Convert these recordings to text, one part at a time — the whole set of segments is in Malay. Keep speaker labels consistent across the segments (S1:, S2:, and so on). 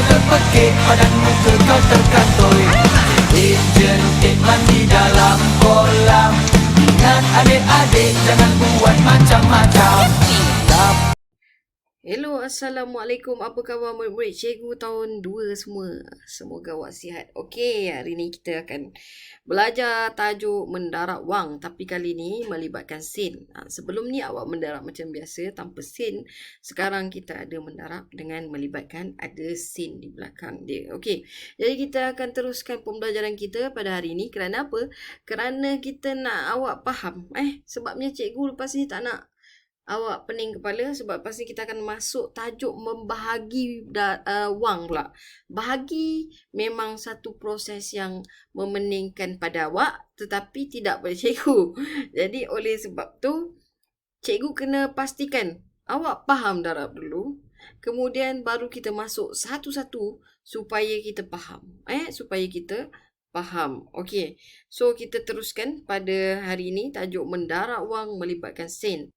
S1: terpekik, badan muka kau terkantoi. Jentik mandi dalam kolam. Ingat adik-adik, jangan buat macam-macam.
S2: Hello, Assalamualaikum. Apa khabar murid-murid cikgu tahun 2 semua? Semoga awak sihat. Okey, hari ni kita akan belajar tajuk mendarab wang. Tapi kali ni melibatkan sen. Sebelum ni awak mendarab macam biasa tanpa sen. Sekarang kita ada mendarab dengan melibatkan ada sen di belakang dia. Okey, jadi kita akan teruskan pembelajaran kita pada hari ni. Kerana apa? Kerana kita nak awak faham. Sebabnya cikgu lepas ni tak nak awak pening kepala sebab pasti kita akan masuk tajuk membahagi wang pula. Bahagi memang satu proses yang memeningkan pada awak tetapi tidak pada cikgu. Jadi oleh sebab tu cikgu kena pastikan awak faham darab dulu. Kemudian baru kita masuk satu-satu supaya kita faham. Supaya kita faham. Okey. So kita teruskan pada hari ini tajuk mendarab wang melibatkan sen.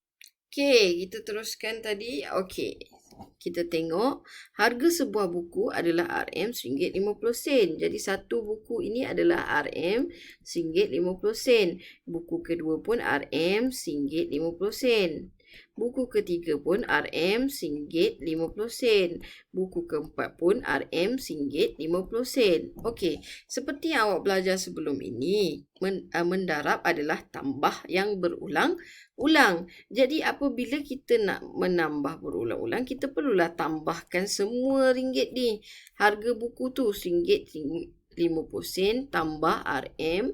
S2: Okey, kita teruskan tadi. Okey, kita tengok harga sebuah buku adalah RM RM50. Jadi satu buku ini adalah RM RM50. Buku kedua pun RM RM50. Buku ketiga pun RM RM50. Buku keempat pun RM RM50. Okey, seperti yang awak belajar sebelum ini, mendarab adalah tambah yang berulang-ulang. Jadi apabila kita nak menambah berulang-ulang, kita perlulah tambahkan semua ringgit ni. Harga buku tu RM50 tambah RM,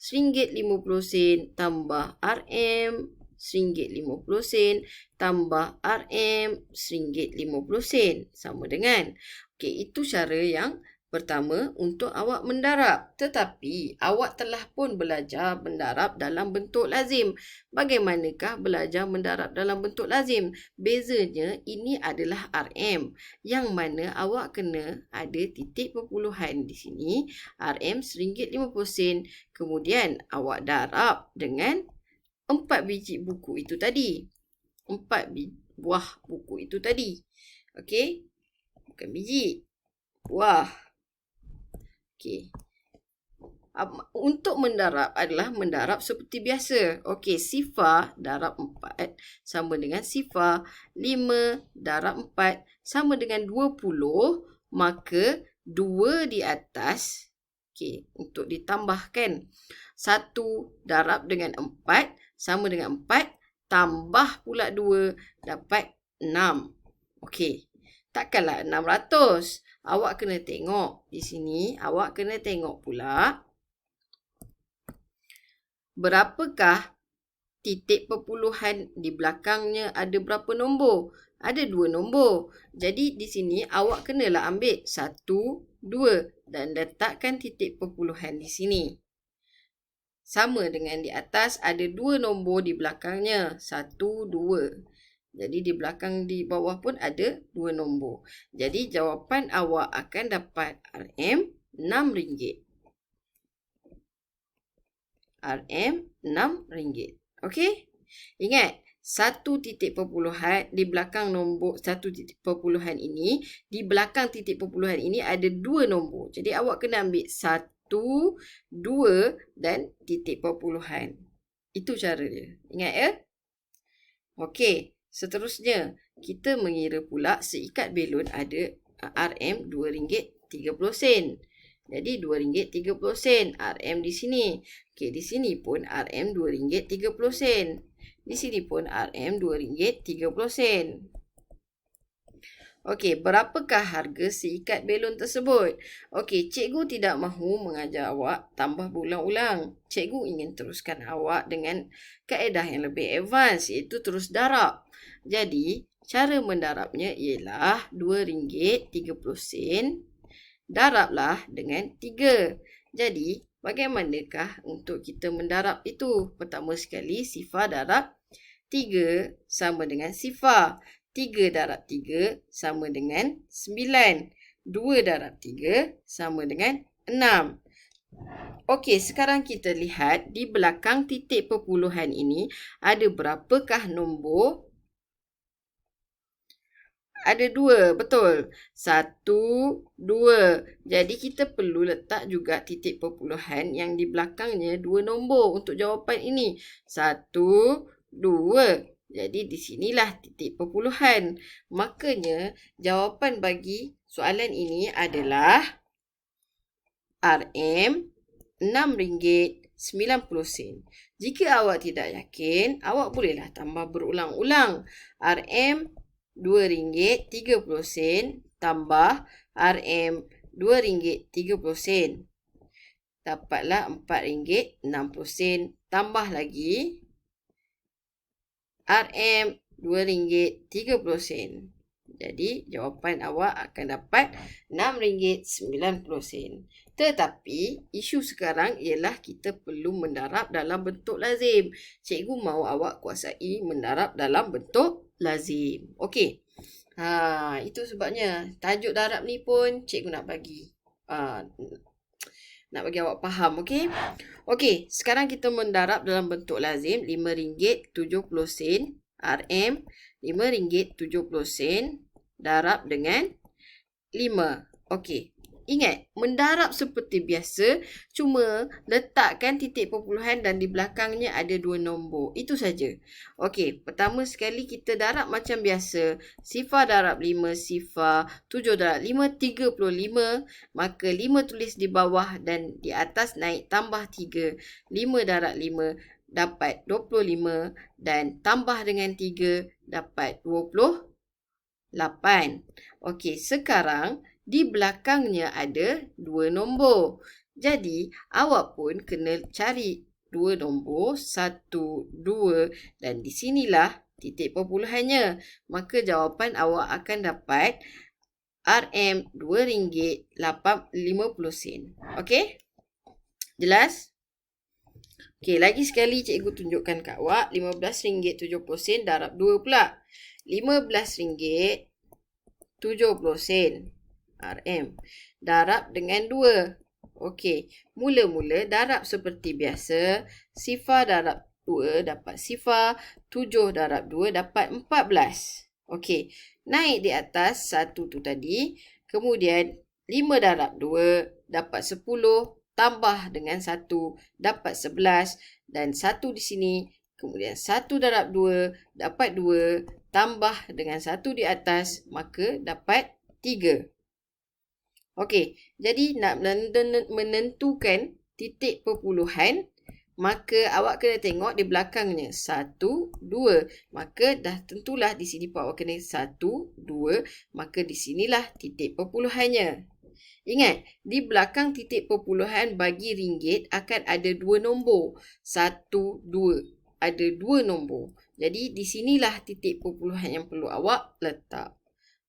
S2: RM50 tambah RM, RM50 tambah RM, RM50 sama dengan. Okey, itu cara yang pertama untuk awak mendarab. Tetapi awak telah pun belajar mendarab dalam bentuk lazim. Bagaimanakah belajar mendarab dalam bentuk lazim? Bezanya ini adalah RM. Yang mana awak kena ada titik perpuluhan di sini. RM RM50. Kemudian awak darab dengan 4 biji buku itu tadi. 4 buah buku itu tadi. Okey. Bukan biji. Buah. Okey. Untuk mendarab adalah mendarab seperti biasa. Okey, sifar darab 4 sama dengan sifar. 5 darab 4 sama dengan 20. Maka 2 di atas. Okey, untuk ditambahkan. 1 darab dengan 4 sama dengan 4 tambah pula 2 dapat 6. Okey. Takkanlah 600. Awak kena tengok di sini. Awak kena tengok pula berapakah titik perpuluhan di belakangnya ada berapa nombor? Ada 2 nombor. Jadi di sini awak kenalah ambil 1, 2 dan letakkan titik perpuluhan di sini. Sama dengan di atas ada 2 nombor di belakangnya. 1, 2. Jadi di belakang di bawah pun ada 2 nombor. Jadi jawapan awak akan dapat RM RM6. RM RM6. Okey? Ingat, satu titik perpuluhan di belakang nombor satu titik perpuluhan ini, di belakang titik perpuluhan ini ada 2 nombor. Jadi awak kena ambil 1, 2 dan titik perpuluhan. Itu cara dia. Ingat ya? Okey, seterusnya kita mengira pula seikat belon ada RM RM2.30. Jadi RM2.30 RM di sini. Okey, di sini pun RM RM2.30. Di sini pun RM RM2.30. Okey, berapakah harga seikat belon tersebut? Okey, cikgu tidak mahu mengajar awak tambah berulang-ulang. Cikgu ingin teruskan awak dengan kaedah yang lebih advance iaitu terus darab. Jadi, cara mendarabnya ialah RM2.30 darablah dengan 3. Jadi, bagaimanakah untuk kita mendarab itu? Pertama sekali, sifar darab 3 sama dengan sifar. 3 darab 3 sama dengan 9. 2 darab 3 sama dengan 6. Okey, sekarang kita lihat di belakang titik perpuluhan ini ada berapakah nombor? Ada 2, betul. 1, 2. Jadi kita perlu letak juga titik perpuluhan yang di belakangnya 2 nombor untuk jawapan ini. 1, 2. Jadi di sinilah titik perpuluhan. Makanya jawapan bagi soalan ini adalah RM RM6.90. Jika awak tidak yakin, awak bolehlah tambah berulang-ulang. RM RM2.30 tambah RM2.30. Dapatlah RM4.60. Tambah lagi RM2.30. Jadi jawapan awak akan dapat RM6.90. Tetapi isu sekarang ialah kita perlu mendarab dalam bentuk lazim. Cikgu mahu awak kuasai mendarab dalam bentuk lazim. Okey. Itu sebabnya tajuk darab ni pun cikgu nak bagi awak faham, okey? Okey, sekarang kita mendarab dalam bentuk lazim. RM5.70 RM RM5.70 darab dengan 5. Okey. Ingat, mendarab seperti biasa, cuma letakkan titik perpuluhan dan di belakangnya ada 2 nombor. Itu saja. Okey, pertama sekali kita darab macam biasa. Sifar darab 5, sifar 7 darab 5, 35. Maka 5 tulis di bawah dan di atas naik tambah 3. 5 darab 5 dapat 25 dan tambah dengan 3 dapat 28. Okey, sekarang di belakangnya ada 2 nombor. Jadi, awak pun kena cari 2 nombor, 1, 2 dan di sinilah titik perpuluhannya. Maka jawapan awak akan dapat RM2.50. Okey? Jelas? Okey, lagi sekali cikgu tunjukkan kat awak RM15.70 darab 2 pula. RM15.70 RM darab dengan 2. Okey, mula-mula darab seperti biasa. Sifar darab 2 dapat sifar, 7 darab 2 dapat 14. Okey, naik di atas 1 tu tadi. Kemudian 5 darab 2 dapat 10, tambah dengan 1 dapat 11 dan 1 di sini. Kemudian 1 darab 2 dapat 2, tambah dengan 1 di atas, maka dapat 3. Okey, jadi nak menentukan titik perpuluhan, maka awak kena tengok di belakangnya 1, 2. Maka dah tentulah di sini pun awak kena 1, 2. Maka di sinilah titik perpuluhannya. Ingat, di belakang titik perpuluhan bagi ringgit akan ada 2 nombor. 1, 2. Ada 2 nombor. Jadi di sinilah titik perpuluhan yang perlu awak letak.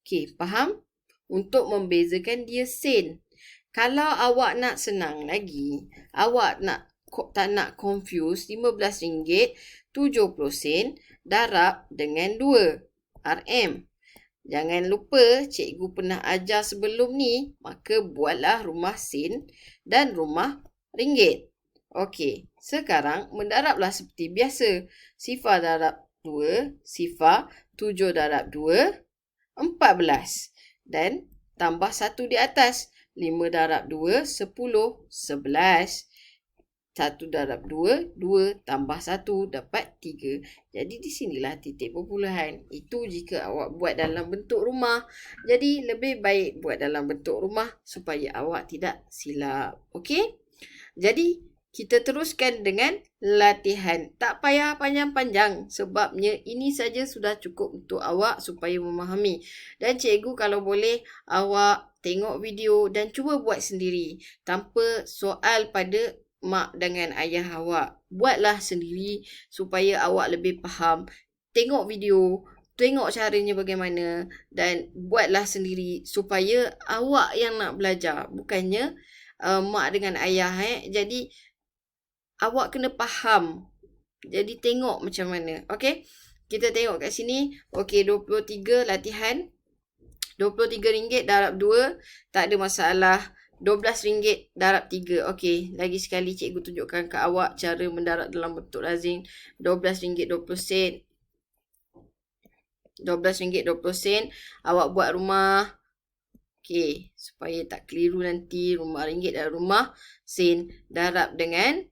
S2: Okey, faham? Untuk membezakan dia sen. Kalau awak nak senang lagi, awak tak nak confuse RM15.70 darab dengan 2 RM. Jangan lupa cikgu pernah ajar sebelum ni, maka buatlah rumah sen dan rumah ringgit. Okey, sekarang mendarablah seperti biasa. Sifar darab 2, sifar 7 darab 2, 14. Dan tambah 1 di atas. 5 darab 2, 10, 11. 1 darab 2, 2 tambah 1 dapat 3. Jadi di sinilah titik perpuluhan. Itu jika awak buat dalam bentuk rumah. Jadi lebih baik buat dalam bentuk rumah supaya awak tidak silap. Okey? Jadi kita teruskan dengan latihan. Tak payah panjang-panjang sebabnya ini saja sudah cukup untuk awak supaya memahami. Dan cikgu kalau boleh awak tengok video dan cuba buat sendiri tanpa soal pada mak dengan ayah awak. Buatlah sendiri supaya awak lebih faham. Tengok video, tengok caranya bagaimana dan buatlah sendiri supaya awak yang nak belajar. Bukannya mak dengan ayah. Jadi awak kena faham. Jadi tengok macam mana. Okey? Kita tengok kat sini. Okey, 23 latihan. RM23 darab 2. Tak ada masalah. RM12 darab 3. Okey, lagi sekali cikgu tunjukkan ke awak cara mendarab dalam bentuk lazim. RM12.20. RM12.20. Awak buat rumah. Okey, supaya tak keliru nanti rumah ringgit dan rumah sen darab dengan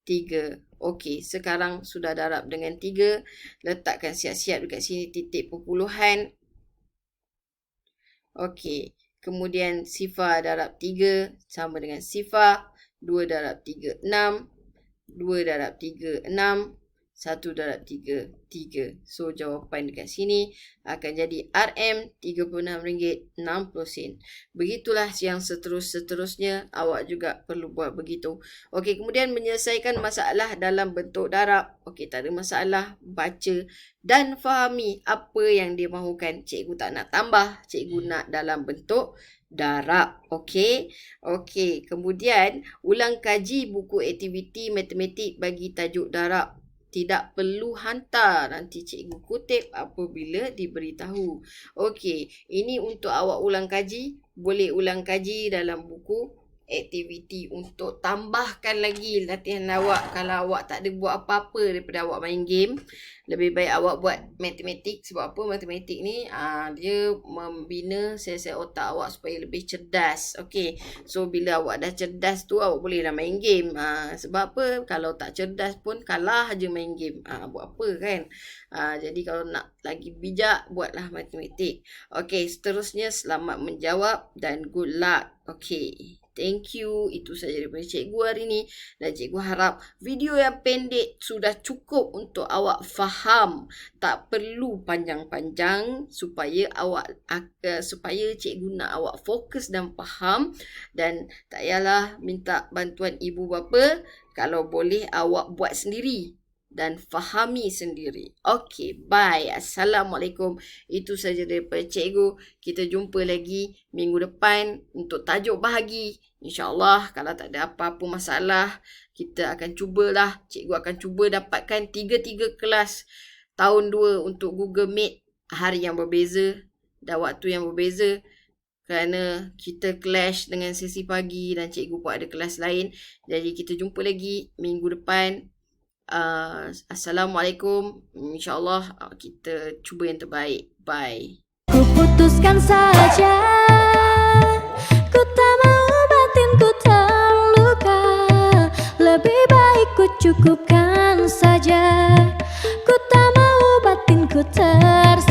S2: 3. Okey, sekarang sudah darab dengan 3. Letakkan siap-siap dekat sini titik perpuluhan. Okey, kemudian sifar darab 3 sama dengan sifar. 2 darab 3, 6. 2 darab 3, 6. 1 darab 3, 3. So, jawapan dekat sini akan jadi RM36.60. Begitulah yang seterusnya. Awak juga perlu buat begitu. Okey, kemudian menyelesaikan masalah dalam bentuk darab. Okey, tak ada masalah. Baca dan fahami apa yang dia mahukan. Cikgu tak nak tambah. Cikgu nak dalam bentuk darab. Okey. Okey, kemudian ulang kaji buku aktiviti matematik bagi tajuk darab. Tidak perlu hantar. Nanti cikgu kutip apabila diberitahu. Okey, ini untuk awak ulang kaji. Boleh ulang kaji dalam buku aktiviti untuk tambahkan lagi latihan awak. Kalau awak tak ada buat apa-apa daripada awak main game, lebih baik awak buat matematik. Sebab apa? Matematik ni dia membina sel-sel otak awak supaya lebih cerdas. Okey. So bila awak dah cerdas tu, awak boleh dah main game. Sebab apa? Kalau tak cerdas pun kalah je main game. Buat apa kan? Jadi kalau nak lagi bijak, buatlah matematik. Okey, seterusnya selamat menjawab dan good luck. Okey. Thank you. Itu saja daripada cikgu hari ini. Dan cikgu harap video yang pendek sudah cukup untuk awak faham. Tak perlu panjang-panjang supaya supaya cikgu nak awak fokus dan faham. Dan tak payahlah minta bantuan ibu bapa. Kalau boleh awak buat sendiri dan fahami sendiri. Okey, bye. Assalamualaikum. Itu saja daripada cikgu. Kita jumpa lagi minggu depan untuk tajuk bahagi. InsyaAllah kalau tak ada apa-apa masalah, kita akan cubalah. Cikgu akan cuba dapatkan 3 kelas tahun 2 untuk Google Meet. Hari yang berbeza dan waktu yang berbeza. Kerana kita clash dengan sesi pagi dan cikgu pun ada kelas lain. Jadi kita jumpa lagi minggu depan. Assalamualaikum. InsyaAllah kita cuba yang terbaik. Bye.
S3: Ku putuskan saja, ku tak mau batinku terluka. Lebih baik ku cukupkan saja, ku tak mau batinku tersiksa.